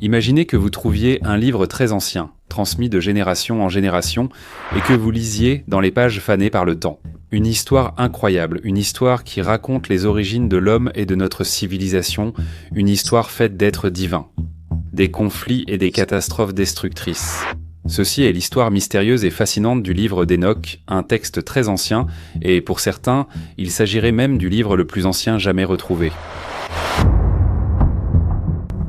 Imaginez que vous trouviez un livre très ancien, transmis de génération en génération, et que vous lisiez dans les pages fanées par le temps. Une histoire incroyable, une histoire qui raconte les origines de l'homme et de notre civilisation, une histoire faite d'êtres divins, des conflits et des catastrophes destructrices. Ceci est l'histoire mystérieuse et fascinante du livre d'Enoch, un texte très ancien, et pour certains, il s'agirait même du livre le plus ancien jamais retrouvé.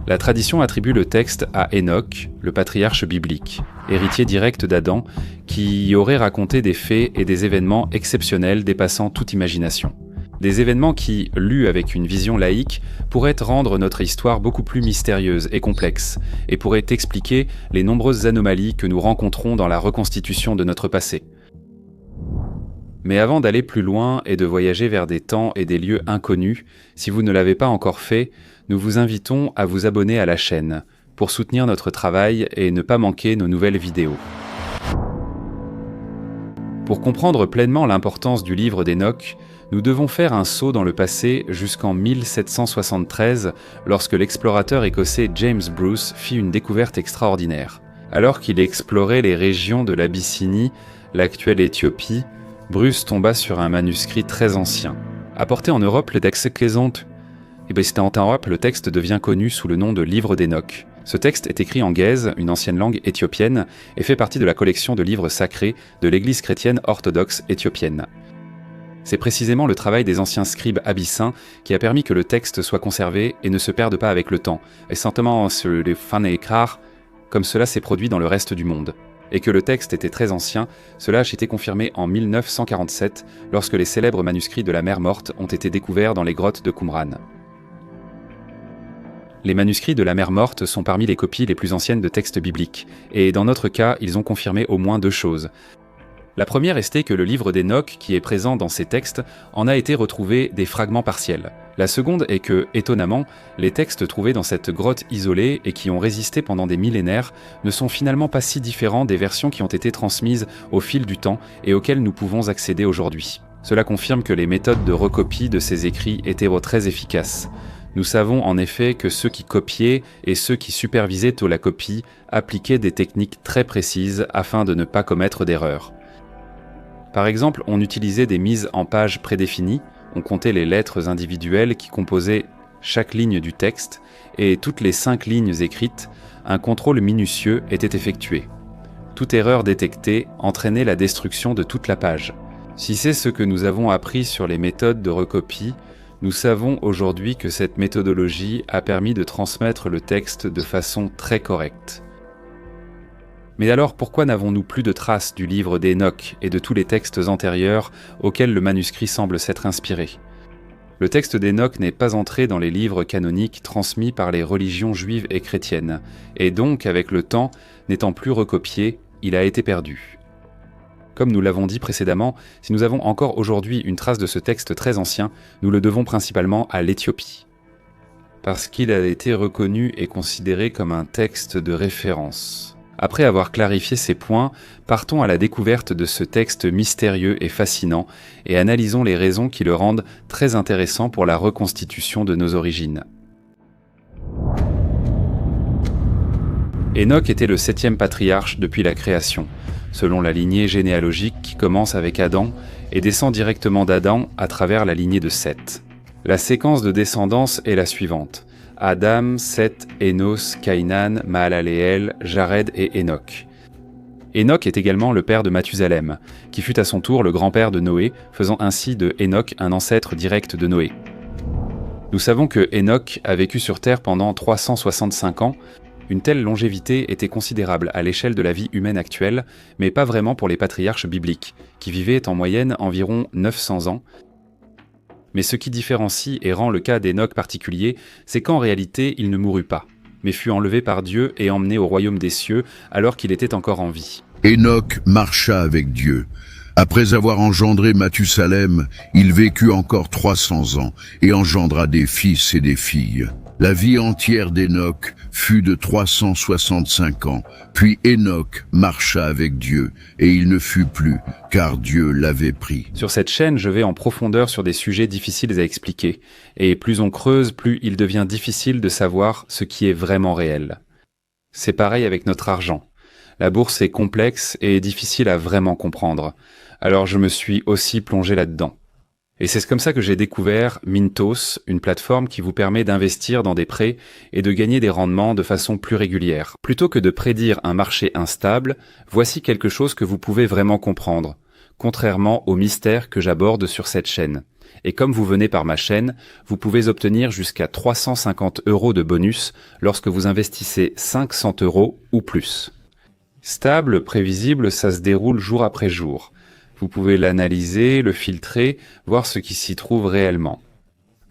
La tradition attribue le texte à Enoch, le patriarche biblique, héritier direct d'Adam, qui y aurait raconté des faits et des événements exceptionnels dépassant toute imagination. Des événements qui, lus avec une vision laïque, pourraient rendre notre histoire beaucoup plus mystérieuse et complexe, et pourraient expliquer les nombreuses anomalies que nous rencontrons dans la reconstitution de notre passé. Mais avant d'aller plus loin et de voyager vers des temps et des lieux inconnus, si vous ne l'avez pas encore fait, nous vous invitons à vous abonner à la chaîne pour soutenir notre travail et ne pas manquer nos nouvelles vidéos. Pour comprendre pleinement l'importance du livre d'Enoch, nous devons faire un saut dans le passé jusqu'en 1773, lorsque l'explorateur écossais James Bruce fit une découverte extraordinaire. Alors qu'il explorait les régions de l'Abyssinie, l'actuelle Éthiopie, Bruce tomba sur un manuscrit très ancien. Apporté en Europe, le texte devient connu sous le nom de Livre d'Enoch. Ce texte est écrit en Ge'ez, une ancienne langue éthiopienne, et fait partie de la collection de livres sacrés de l'Église chrétienne orthodoxe éthiopienne. C'est précisément le travail des anciens scribes abyssins qui a permis que le texte soit conservé et ne se perde pas avec le temps, et simplement sur les fanekrar, comme cela s'est produit dans le reste du monde. Et que le texte était très ancien, cela a été confirmé en 1947, lorsque les célèbres manuscrits de la Mer Morte ont été découverts dans les grottes de Qumran. Les manuscrits de la Mer Morte sont parmi les copies les plus anciennes de textes bibliques, et dans notre cas, ils ont confirmé au moins deux choses. La première est que le livre d'Enoch, qui est présent dans ces textes, en a été retrouvé des fragments partiels. La seconde est que, étonnamment, les textes trouvés dans cette grotte isolée et qui ont résisté pendant des millénaires ne sont finalement pas si différents des versions qui ont été transmises au fil du temps et auxquelles nous pouvons accéder aujourd'hui. Cela confirme que les méthodes de recopie de ces écrits étaient très efficaces. Nous savons en effet que ceux qui copiaient et ceux qui supervisaient la copie appliquaient des techniques très précises afin de ne pas commettre d'erreurs. Par exemple, on utilisait des mises en page prédéfinies, on comptait les lettres individuelles qui composaient chaque ligne du texte, et toutes les 5 lignes écrites, un contrôle minutieux était effectué. Toute erreur détectée entraînait la destruction de toute la page. Si c'est ce que nous avons appris sur les méthodes de recopie, nous savons aujourd'hui que cette méthodologie a permis de transmettre le texte de façon très correcte. Mais alors pourquoi n'avons-nous plus de traces du livre d'Enoch et de tous les textes antérieurs auxquels le manuscrit semble s'être inspiré ? Le texte d'Enoch n'est pas entré dans les livres canoniques transmis par les religions juives et chrétiennes, et donc avec le temps, n'étant plus recopié, il a été perdu. Comme nous l'avons dit précédemment, si nous avons encore aujourd'hui une trace de ce texte très ancien, nous le devons principalement à l'Éthiopie. Parce qu'il a été reconnu et considéré comme un texte de référence. Après avoir clarifié ces points, partons à la découverte de ce texte mystérieux et fascinant et analysons les raisons qui le rendent très intéressant pour la reconstitution de nos origines. Enoch était le 7e patriarche depuis la création, selon la lignée généalogique qui commence avec Adam et descend directement d'Adam à travers la lignée de Seth. La séquence de descendance est la suivante. Adam, Seth, Énos, Cainan, Mahalaleel, Jared et Enoch. Enoch est également le père de Mathusalem, qui fut à son tour le grand-père de Noé, faisant ainsi de Enoch un ancêtre direct de Noé. Nous savons que Enoch a vécu sur Terre pendant 365 ans. Une telle longévité était considérable à l'échelle de la vie humaine actuelle, mais pas vraiment pour les patriarches bibliques, qui vivaient en moyenne environ 900 ans. Mais ce qui différencie et rend le cas d'Enoch particulier, c'est qu'en réalité, il ne mourut pas, mais fut enlevé par Dieu et emmené au royaume des cieux alors qu'il était encore en vie. Enoch marcha avec Dieu. Après avoir engendré Mathusalem, il vécut encore 300 ans et engendra des fils et des filles. La vie entière d'Enoch fut de 365 ans, puis Enoch marcha avec Dieu, et il ne fut plus, car Dieu l'avait pris. Sur cette chaîne, je vais en profondeur sur des sujets difficiles à expliquer, et plus on creuse, plus il devient difficile de savoir ce qui est vraiment réel. C'est pareil avec notre argent. La bourse est complexe et difficile à vraiment comprendre. Alors je me suis aussi plongé là-dedans. Et c'est comme ça que j'ai découvert Mintos, une plateforme qui vous permet d'investir dans des prêts et de gagner des rendements de façon plus régulière. Plutôt que de prédire un marché instable, voici quelque chose que vous pouvez vraiment comprendre, contrairement aux mystères que j'aborde sur cette chaîne. Et comme vous venez par ma chaîne, vous pouvez obtenir jusqu'à 350 € de bonus lorsque vous investissez 500 € ou plus. Stable, prévisible, ça se déroule jour après jour. Vous pouvez l'analyser, le filtrer, voir ce qui s'y trouve réellement.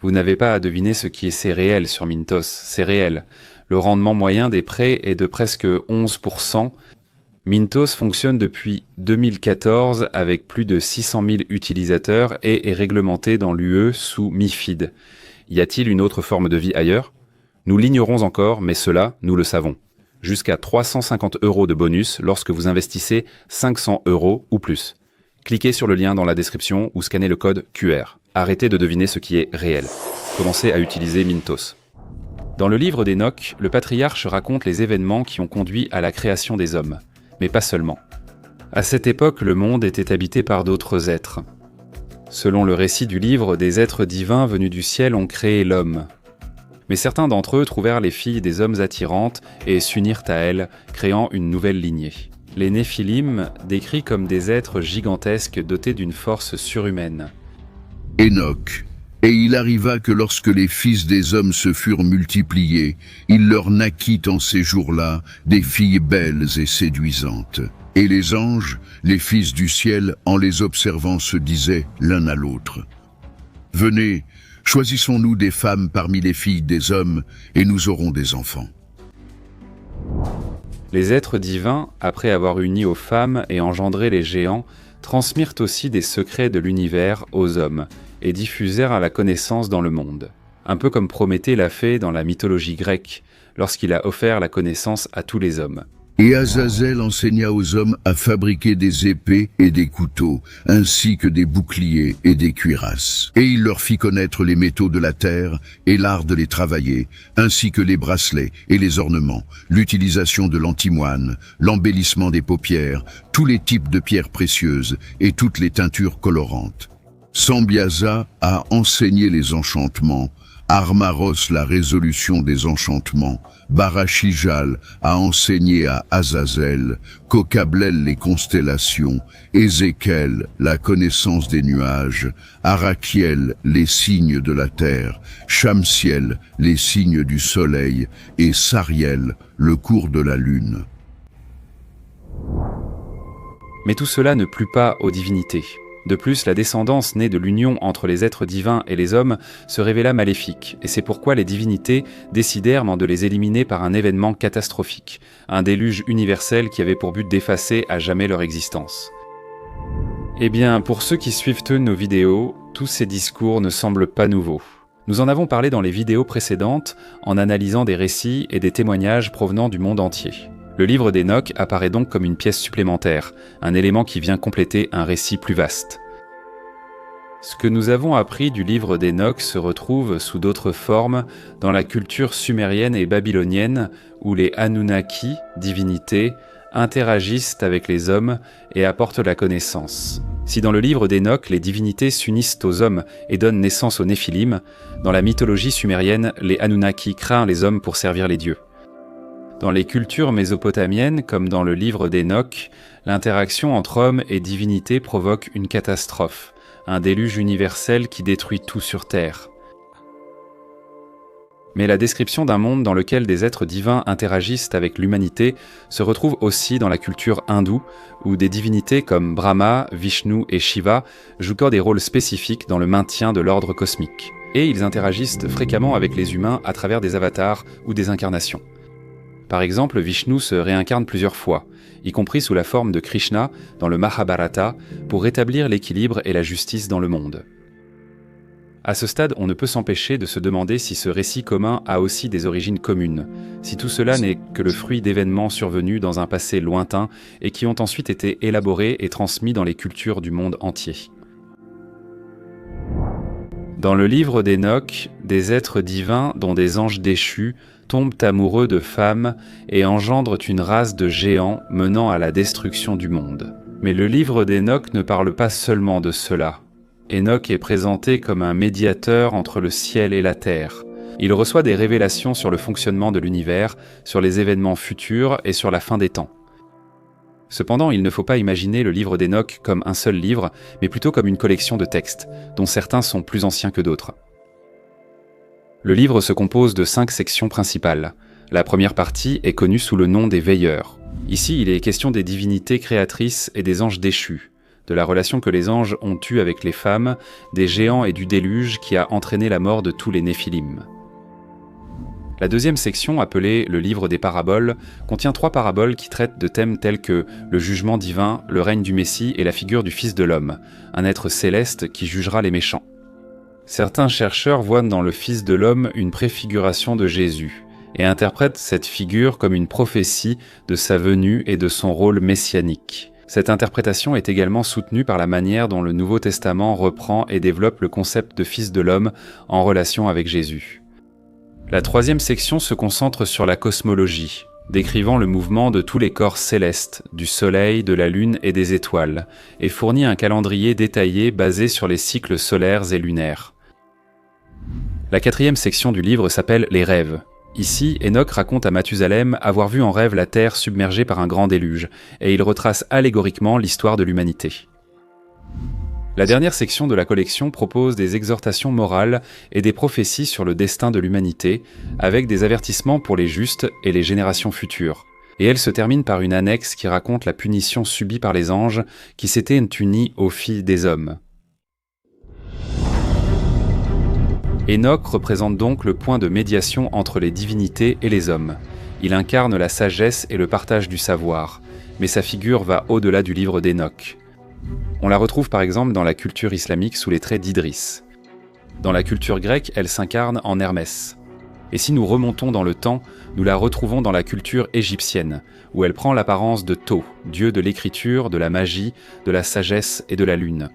Vous n'avez pas à deviner ce qui est c'est réel sur Mintos, c'est réel. Le rendement moyen des prêts est de presque 11%. Mintos fonctionne depuis 2014 avec plus de 600 000 utilisateurs et est réglementé dans l'UE sous MiFID. Y a-t-il une autre forme de vie ailleurs? Nous l'ignorons encore, mais cela, nous le savons. Jusqu'à 350 € de bonus lorsque vous investissez 500 € ou plus. Cliquez sur le lien dans la description ou scannez le code QR. Arrêtez de deviner ce qui est réel. Commencez à utiliser Mintos. Dans le livre d'Enoch, le patriarche raconte les événements qui ont conduit à la création des hommes. Mais pas seulement. À cette époque, le monde était habité par d'autres êtres. Selon le récit du livre, des êtres divins venus du ciel ont créé l'homme. Mais certains d'entre eux trouvèrent les filles des hommes attirantes et s'unirent à elles, créant une nouvelle lignée. Les Néphilim, décrits comme des êtres gigantesques dotés d'une force surhumaine. Enoch. Et il arriva que lorsque les fils des hommes se furent multipliés, il leur naquit en ces jours-là des filles belles et séduisantes. Et les anges, les fils du ciel, en les observant se disaient l'un à l'autre: Venez, choisissons-nous des femmes parmi les filles des hommes, et nous aurons des enfants. Les êtres divins, après avoir uni aux femmes et engendré les géants, transmirent aussi des secrets de l'univers aux hommes et diffusèrent la connaissance dans le monde. Un peu comme Prométhée l'a fait dans la mythologie grecque, lorsqu'il a offert la connaissance à tous les hommes. Et Azazel enseigna aux hommes à fabriquer des épées et des couteaux, ainsi que des boucliers et des cuirasses. Et il leur fit connaître les métaux de la terre et l'art de les travailler, ainsi que les bracelets et les ornements, l'utilisation de l'antimoine, l'embellissement des paupières, tous les types de pierres précieuses et toutes les teintures colorantes. Sambiasa a enseigné les enchantements, Armaros la résolution des enchantements, Barachijal a enseigné à Azazel, Kokablel les constellations, Ézéchiel la connaissance des nuages, Arachiel les signes de la terre, Shamsiel les signes du soleil et Sariel le cours de la lune. Mais tout cela ne plut pas aux divinités. De plus, la descendance née de l'union entre les êtres divins et les hommes se révéla maléfique, et c'est pourquoi les divinités décidèrent de les éliminer par un événement catastrophique, un déluge universel qui avait pour but d'effacer à jamais leur existence. Eh bien, pour ceux qui suivent nos vidéos, tous ces discours ne semblent pas nouveaux. Nous en avons parlé dans les vidéos précédentes, en analysant des récits et des témoignages provenant du monde entier. Le livre d'Enoch apparaît donc comme une pièce supplémentaire, un élément qui vient compléter un récit plus vaste. Ce que nous avons appris du livre d'Enoch se retrouve sous d'autres formes dans la culture sumérienne et babylonienne, où les Anunnaki, divinités, interagissent avec les hommes et apportent la connaissance. Si dans le livre d'Enoch, les divinités s'unissent aux hommes et donnent naissance aux Néphilim, dans la mythologie sumérienne, les Anunnaki créent les hommes pour servir les dieux. Dans les cultures mésopotamiennes, comme dans le livre d'Enoch, l'interaction entre hommes et divinités provoque une catastrophe, un déluge universel qui détruit tout sur Terre. Mais la description d'un monde dans lequel des êtres divins interagissent avec l'humanité se retrouve aussi dans la culture hindoue, où des divinités comme Brahma, Vishnu et Shiva jouent des rôles spécifiques dans le maintien de l'ordre cosmique. Et ils interagissent fréquemment avec les humains à travers des avatars ou des incarnations. Par exemple, Vishnu se réincarne plusieurs fois, y compris sous la forme de Krishna dans le Mahabharata, pour rétablir l'équilibre et la justice dans le monde. À ce stade, on ne peut s'empêcher de se demander si ce récit commun a aussi des origines communes, si tout cela n'est que le fruit d'événements survenus dans un passé lointain et qui ont ensuite été élaborés et transmis dans les cultures du monde entier. Dans le livre d'Enoch, des êtres divins, dont des anges déchus, tombent amoureux de femmes et engendrent une race de géants menant à la destruction du monde. Mais le livre d'Enoch ne parle pas seulement de cela. Enoch est présenté comme un médiateur entre le ciel et la terre. Il reçoit des révélations sur le fonctionnement de l'univers, sur les événements futurs et sur la fin des temps. Cependant, il ne faut pas imaginer le livre d'Enoch comme un seul livre, mais plutôt comme une collection de textes, dont certains sont plus anciens que d'autres. Le livre se compose de 5 sections principales. La première partie est connue sous le nom des Veilleurs. Ici, il est question des divinités créatrices et des anges déchus, de la relation que les anges ont eue avec les femmes, des géants et du déluge qui a entraîné la mort de tous les Néphilim. La deuxième section, appelée le livre des paraboles, contient 3 paraboles qui traitent de thèmes tels que le jugement divin, le règne du Messie et la figure du Fils de l'homme, un être céleste qui jugera les méchants. Certains chercheurs voient dans le Fils de l'homme une préfiguration de Jésus, et interprètent cette figure comme une prophétie de sa venue et de son rôle messianique. Cette interprétation est également soutenue par la manière dont le Nouveau Testament reprend et développe le concept de Fils de l'homme en relation avec Jésus. La troisième section se concentre sur la cosmologie, décrivant le mouvement de tous les corps célestes, du Soleil, de la Lune et des étoiles, et fournit un calendrier détaillé basé sur les cycles solaires et lunaires. La quatrième section du livre s'appelle « Les rêves ». Ici, Enoch raconte à Mathusalem avoir vu en rêve la Terre submergée par un grand déluge, et il retrace allégoriquement l'histoire de l'humanité. La dernière section de la collection propose des exhortations morales et des prophéties sur le destin de l'humanité, avec des avertissements pour les justes et les générations futures. Et elle se termine par une annexe qui raconte la punition subie par les anges qui s'étaient unis aux filles des hommes. Enoch représente donc le point de médiation entre les divinités et les hommes. Il incarne la sagesse et le partage du savoir, mais sa figure va au-delà du livre d'Enoch. On la retrouve par exemple dans la culture islamique sous les traits d'Idris. Dans la culture grecque, elle s'incarne en Hermès. Et si nous remontons dans le temps, nous la retrouvons dans la culture égyptienne, où elle prend l'apparence de Thoth, dieu de l'écriture, de la magie, de la sagesse et de la lune.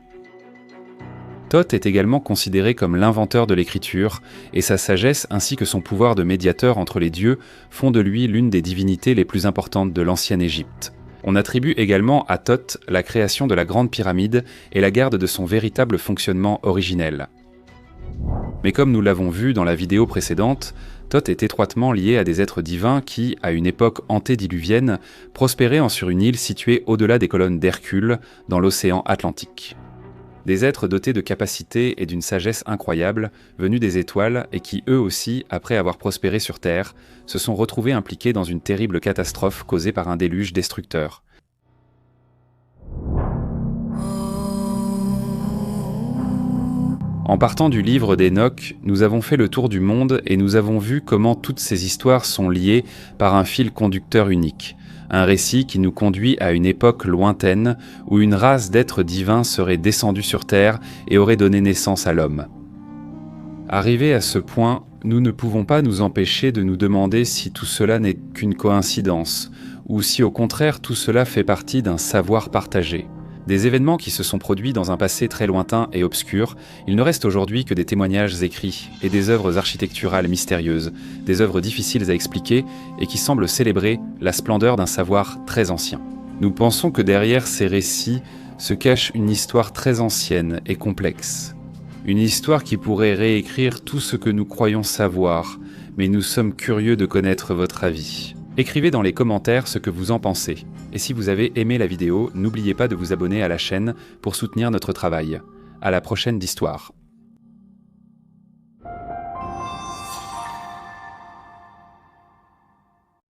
Thoth est également considéré comme l'inventeur de l'écriture, et sa sagesse ainsi que son pouvoir de médiateur entre les dieux font de lui l'une des divinités les plus importantes de l'ancienne Égypte. On attribue également à Thoth la création de la Grande Pyramide et la garde de son véritable fonctionnement originel. Mais comme nous l'avons vu dans la vidéo précédente, Thoth est étroitement lié à des êtres divins qui, à une époque antédiluvienne, prospéraient sur une île située au-delà des colonnes d'Hercule, dans l'océan Atlantique. Des êtres dotés de capacités et d'une sagesse incroyable, venus des étoiles et qui, eux aussi, après avoir prospéré sur Terre, se sont retrouvés impliqués dans une terrible catastrophe causée par un déluge destructeur. En partant du livre d'Enoch, nous avons fait le tour du monde et nous avons vu comment toutes ces histoires sont liées par un fil conducteur unique. Un récit qui nous conduit à une époque lointaine où une race d'êtres divins serait descendue sur Terre et aurait donné naissance à l'homme. Arrivés à ce point, nous ne pouvons pas nous empêcher de nous demander si tout cela n'est qu'une coïncidence, ou si au contraire tout cela fait partie d'un savoir partagé. Des événements qui se sont produits dans un passé très lointain et obscur, il ne reste aujourd'hui que des témoignages écrits et des œuvres architecturales mystérieuses, des œuvres difficiles à expliquer et qui semblent célébrer la splendeur d'un savoir très ancien. Nous pensons que derrière ces récits se cache une histoire très ancienne et complexe. Une histoire qui pourrait réécrire tout ce que nous croyons savoir, mais nous sommes curieux de connaître votre avis. Écrivez dans les commentaires ce que vous en pensez. Et si vous avez aimé la vidéo, n'oubliez pas de vous abonner à la chaîne pour soutenir notre travail. À la prochaine d'Histoire.